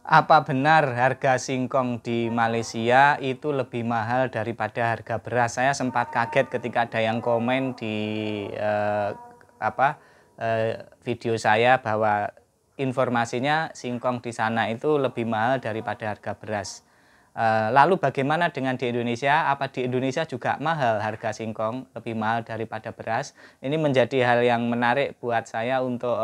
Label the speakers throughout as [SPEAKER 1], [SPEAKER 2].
[SPEAKER 1] Apa benar harga singkong di Malaysia itu lebih mahal daripada harga beras? Saya sempat kaget ketika ada yang komen di video saya bahwa informasinya singkong di sana itu lebih mahal daripada harga beras. Lalu bagaimana dengan di Indonesia? Apa di Indonesia juga mahal harga singkong, lebih mahal daripada beras? Ini menjadi hal yang menarik buat saya untuk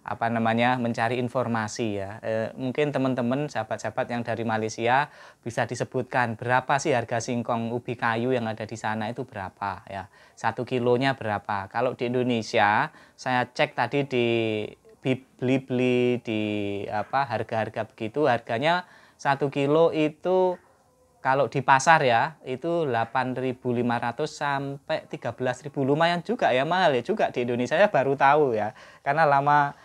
[SPEAKER 1] mencari informasi ya. Mungkin teman-teman sahabat-sahabat yang dari Malaysia bisa disebutkan berapa sih harga singkong ubi kayu yang ada di sana itu berapa ya. 1 kilonya berapa. Kalau di Indonesia saya cek tadi di beli di harga-harga begitu, harganya 1 kilo itu kalau di pasar ya itu 8.500 sampai 13.000, lumayan juga ya, mahal ya juga di Indonesia. Saya baru tahu ya karena lama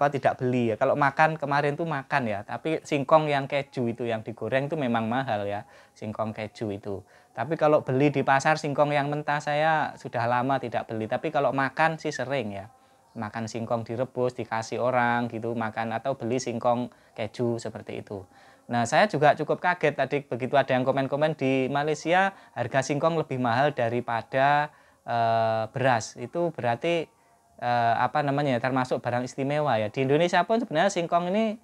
[SPEAKER 1] tidak beli ya. Kalau makan kemarin tuh makan ya, tapi singkong yang keju itu yang digoreng itu memang mahal ya, singkong keju itu. Tapi kalau beli di pasar singkong yang mentah saya sudah lama tidak beli, tapi kalau makan sih sering ya. Makan singkong direbus dikasih orang gitu makan, atau beli singkong keju seperti itu. Nah, saya juga cukup kaget tadi begitu ada yang komen-komen di Malaysia harga singkong lebih mahal daripada beras. Itu berarti termasuk barang istimewa ya. Di Indonesia pun sebenarnya singkong ini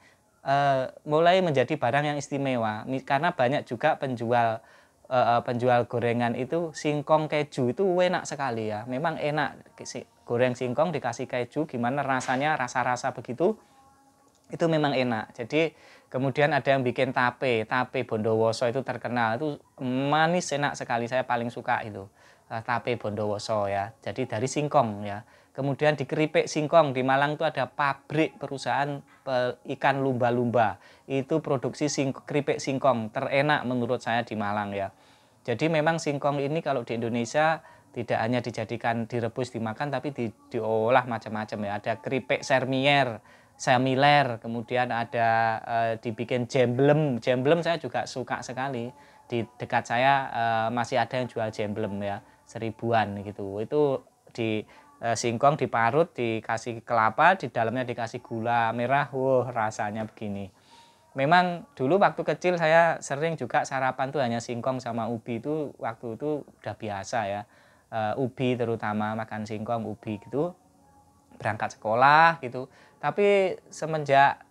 [SPEAKER 1] mulai menjadi barang yang istimewa karena banyak juga penjual gorengan itu singkong keju itu enak sekali ya. Memang enak goreng singkong dikasih keju, gimana rasanya, rasa-rasa begitu itu memang enak. Jadi kemudian ada yang bikin tape Bondowoso itu terkenal, itu manis enak sekali, saya paling suka itu tape Bondowoso ya. Jadi dari singkong ya. Kemudian di keripik singkong di Malang itu ada pabrik perusahaan ikan lumba-lumba, itu produksi keripik singkong terenak menurut saya di Malang ya. Jadi memang singkong ini kalau di Indonesia tidak hanya dijadikan direbus dimakan, tapi diolah macam-macam ya. Ada keripik semiler, kemudian ada dibikin jemblem saya juga suka sekali. Di dekat saya masih ada yang jual jemblem ya, 1.000-an gitu. Itu di singkong diparut, dikasih kelapa, di dalamnya dikasih gula merah, rasanya begini. Memang dulu waktu kecil saya sering juga sarapan tuh hanya singkong sama ubi, itu waktu itu udah biasa ya. Ubi terutama, makan singkong ubi gitu berangkat sekolah gitu. Tapi semenjak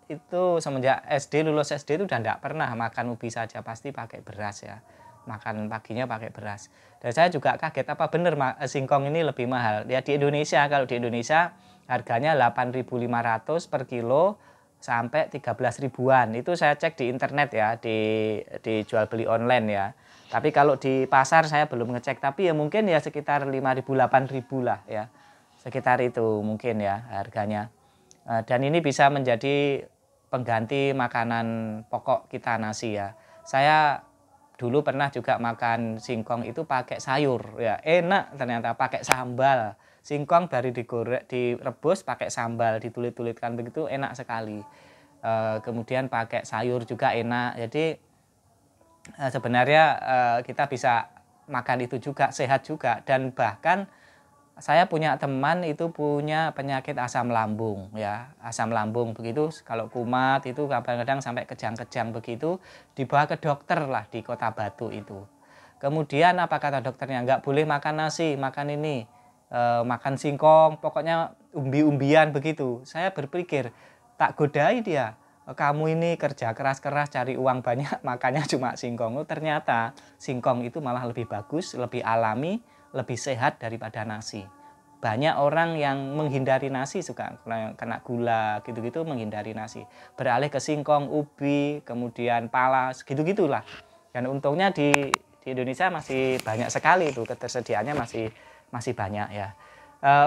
[SPEAKER 1] SD, lulus SD itu udah enggak pernah makan ubi saja, pasti pakai beras ya. Makan paginya pakai beras. Dan saya juga kaget apa benar singkong ini lebih mahal. Ya di Indonesia, kalau di Indonesia harganya 8.500 per kilo sampai 13.000-an. Itu saya cek di internet ya, di jual beli online ya. Tapi kalau di pasar saya belum ngecek, tapi ya mungkin ya sekitar 5.000 8.000 lah ya. Sekitar itu mungkin ya harganya. Dan ini bisa menjadi pengganti makanan pokok kita, nasi ya. Saya dulu pernah juga makan singkong itu pakai sayur ya, enak ternyata, pakai sambal. Singkong dari direbus pakai sambal, ditulit-tulitkan begitu, enak sekali. Kemudian pakai sayur juga enak. Jadi sebenarnya kita bisa makan itu juga, sehat juga. Dan bahkan saya punya teman itu punya penyakit asam lambung ya, asam lambung begitu, kalau kumat itu kadang-kadang sampai kejang-kejang begitu, dibawa ke dokter lah di Kota Batu itu. Kemudian apa kata dokternya, nggak boleh makan nasi, makan ini, makan singkong, pokoknya umbi-umbian begitu. Saya berpikir, tak godai dia, kamu ini kerja keras-keras cari uang banyak makannya cuma singkong. Ternyata singkong itu malah lebih bagus, lebih alami, lebih sehat daripada nasi. Banyak orang yang menghindari nasi, suka kena gula gitu-gitu, menghindari nasi, beralih ke singkong, ubi, kemudian palas gitu-gitulah. Dan untungnya di Indonesia masih banyak sekali itu, ketersediaannya masih banyak ya.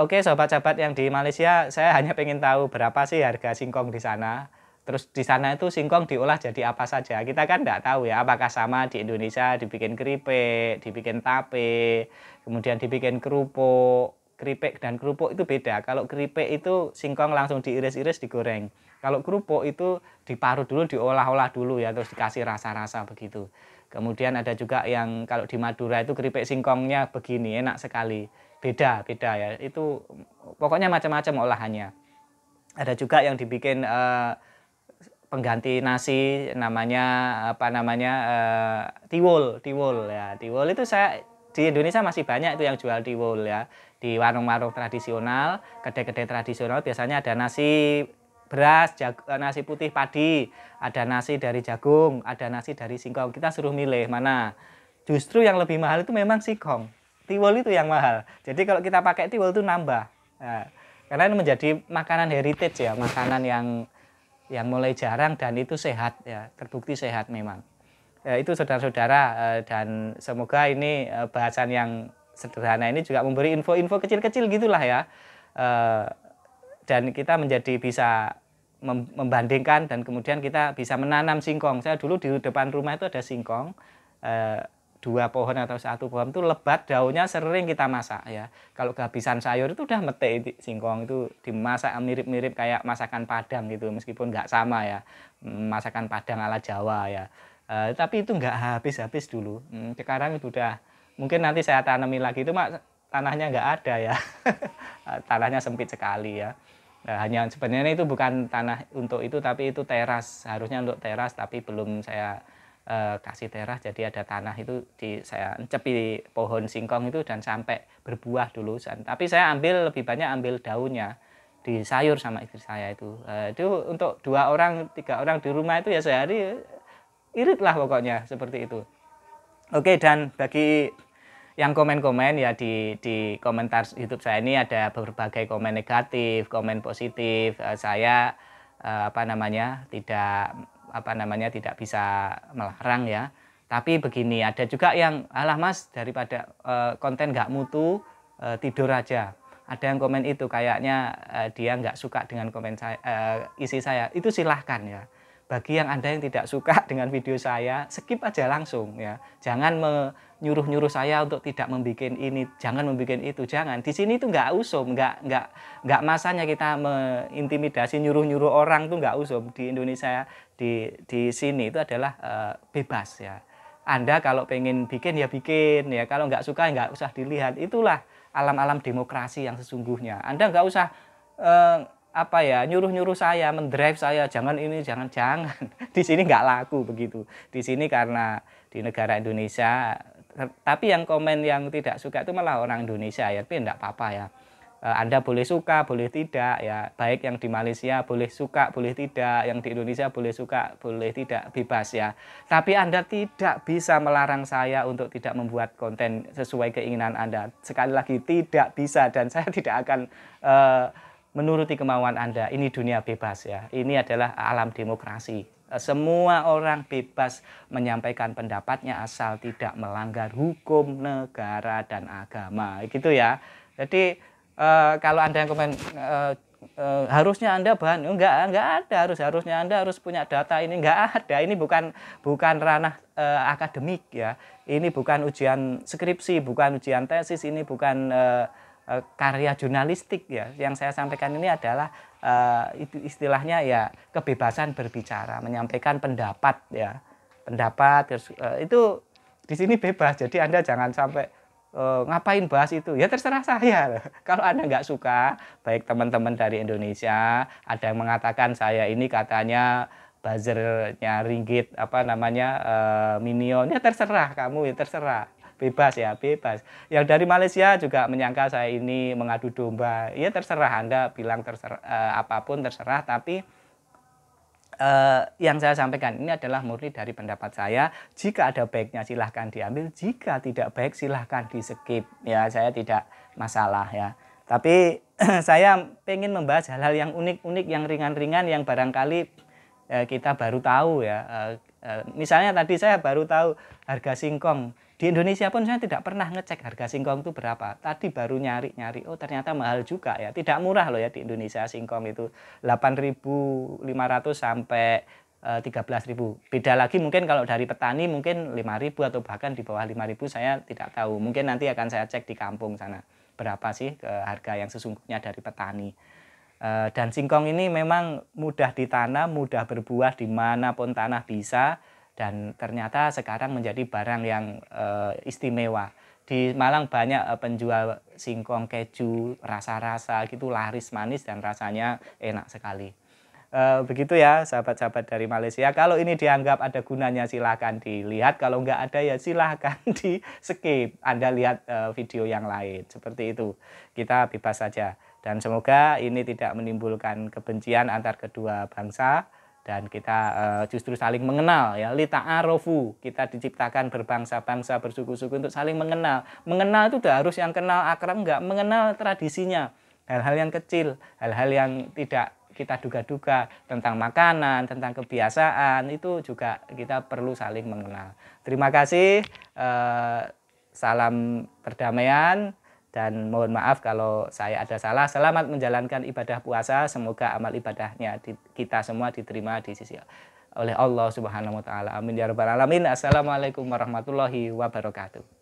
[SPEAKER 1] Oke sobat-sobat yang di Malaysia, saya hanya pengen tahu berapa sih harga singkong di sana. Terus di sana itu singkong diolah jadi apa saja. Kita kan nggak tahu ya, apakah sama di Indonesia dibikin keripik, dibikin tape, kemudian dibikin kerupuk. Keripik dan kerupuk itu beda. Kalau keripik itu singkong langsung diiris-iris digoreng. Kalau kerupuk itu diparut dulu, diolah-olah dulu ya, terus dikasih rasa-rasa begitu. Kemudian ada juga yang kalau di Madura itu keripik singkongnya begini, enak sekali. Beda ya. Itu pokoknya macam-macam olahannya. Ada juga yang dibikin pengganti nasi namanya apa namanya, tiwul tiwul ya. Tiwul itu saya di Indonesia masih banyak itu yang jual tiwul ya. Di warung-warung tradisional, kedai-kedai tradisional biasanya ada nasi beras, nasi putih padi, ada nasi dari jagung, ada nasi dari singkong. Kita suruh milih mana. Justru yang lebih mahal itu memang singkong. Tiwul itu yang mahal. Jadi kalau kita pakai tiwul itu nambah. Nah, karena ini menjadi makanan heritage ya, makanan yang mulai jarang dan itu sehat ya, terbukti sehat memang. Ya, itu saudara-saudara, dan semoga ini bahasan yang sederhana ini juga memberi info-info kecil-kecil gitulah ya. Dan kita menjadi bisa membandingkan dan kemudian kita bisa menanam singkong. Saya dulu di depan rumah itu ada singkong, 2 pohon atau 1 pohon itu lebat, daunnya sering kita masak ya. Kalau kehabisan sayur itu udah metik singkong itu dimasak mirip-mirip kayak masakan Padang gitu, meskipun nggak sama ya, masakan Padang ala Jawa ya. Tapi itu nggak habis-habis dulu. Sekarang itu udah, mungkin nanti saya tanami lagi itu tanahnya nggak ada ya. Tanahnya sempit sekali ya. Hanya sebenarnya itu bukan tanah untuk itu, tapi itu teras, harusnya untuk teras, tapi belum saya kasih teras, jadi ada tanah itu saya cepi pohon singkong itu dan sampai berbuah dulu. Tapi saya lebih banyak ambil daunnya, di sayur sama istri saya itu. Itu untuk 2 orang 3 orang di rumah itu ya sehari irit lah pokoknya seperti itu. Oke, dan bagi yang komen-komen ya di komentar YouTube saya ini ada berbagai komen negatif, komen positif. Saya tidak bisa melarang ya. Tapi begini, ada juga yang alah Mas daripada konten nggak mutu, tidur aja. Ada yang komen itu kayaknya dia nggak suka dengan komen saya, isi saya. Itu silahkan ya. Bagi yang Anda yang tidak suka dengan video saya, skip aja langsung ya. Jangan menyuruh-nyuruh saya untuk tidak membuat ini, jangan membuat itu, jangan. Di sini itu nggak usum, nggak masanya kita mengintimidasi, nyuruh-nyuruh orang tuh nggak usum. Di Indonesia, di sini itu adalah bebas ya. Anda kalau pengen bikin ya bikin ya, kalau nggak suka nggak usah dilihat. Itulah alam-alam demokrasi yang sesungguhnya. Anda nggak usah nyuruh-nyuruh saya, mendrive saya, jangan ini, jangan. Di sini nggak laku begitu. Di sini karena di negara Indonesia, tapi yang komen yang tidak suka itu malah orang Indonesia ya, tapi enggak apa-apa ya. Anda boleh suka, boleh tidak ya. Baik yang di Malaysia boleh suka, boleh tidak. Yang di Indonesia boleh suka, boleh tidak, bebas ya. Tapi Anda tidak bisa melarang saya untuk tidak membuat konten sesuai keinginan Anda. Sekali lagi tidak bisa, dan saya tidak akan menuruti kemauan Anda. Ini dunia bebas ya. Ini adalah alam demokrasi. Semua orang bebas menyampaikan pendapatnya asal tidak melanggar hukum negara dan agama. Gitu ya. Jadi kalau Anda yang komen harusnya Anda enggak ada, harusnya Anda harus punya data, ini enggak ada. Ini bukan ranah akademik ya. Ini bukan ujian skripsi, bukan ujian tesis, ini bukan karya jurnalistik ya. Yang saya sampaikan ini adalah itu istilahnya ya kebebasan berbicara, menyampaikan pendapat ya. Pendapat itu di sini bebas. Jadi Anda jangan sampai ngapain bahas itu. Ya terserah saya. Kalau Anda nggak suka, baik teman-teman dari Indonesia, ada yang mengatakan saya ini katanya buzzernya ringgit Minion, ya terserah kamu, ya terserah. Bebas ya, bebas. Yang dari Malaysia juga menyangka saya ini mengadu domba. Ya terserah, Anda bilang terserah, apapun terserah, tapi yang saya sampaikan ini adalah murni dari pendapat saya. Jika ada baiknya silahkan diambil, jika tidak baik silahkan di skip. Ya saya tidak masalah ya. Tapi saya pengen membahas hal-hal yang unik-unik, yang ringan-ringan, yang barangkali kita baru tahu ya. Misalnya tadi saya baru tahu harga singkong. Di Indonesia pun saya tidak pernah ngecek harga singkong itu berapa. Tadi baru nyari-nyari, oh ternyata mahal juga ya. Tidak murah loh ya di Indonesia singkong itu. 8.500 sampai 13.000. Beda lagi mungkin kalau dari petani mungkin 5.000 atau bahkan di bawah 5.000, saya tidak tahu. Mungkin nanti akan saya cek di kampung sana. Berapa sih harga yang sesungguhnya dari petani. Dan singkong ini memang mudah ditanam, mudah berbuah dimanapun tanah bisa. Dan ternyata sekarang menjadi barang yang istimewa. Di Malang banyak penjual singkong keju, rasa-rasa gitu, laris manis dan rasanya enak sekali. Begitu ya sahabat-sahabat dari Malaysia. Kalau ini dianggap ada gunanya silahkan dilihat, kalau nggak ada ya silahkan di skip. Anda lihat video yang lain. Seperti itu. Kita bebas saja. Dan semoga ini tidak menimbulkan kebencian antar kedua bangsa. Dan kita justru saling mengenal ya. Lita'arofu. Kita diciptakan berbangsa-bangsa, bersuku-suku untuk saling mengenal. Mengenal itu udah harus yang kenal akrab, nggak mengenal tradisinya. Hal-hal yang kecil, hal-hal yang tidak kita duga-duga tentang makanan, tentang kebiasaan, itu juga kita perlu saling mengenal. Terima kasih, salam perdamaian, dan mohon maaf kalau saya ada salah. Selamat menjalankan ibadah puasa, semoga amal ibadahnya kita semua diterima di sisi oleh Allah Subhanahu wa taala. Amin ya rabbal alamin. Assalamualaikum warahmatullahi wabarakatuh.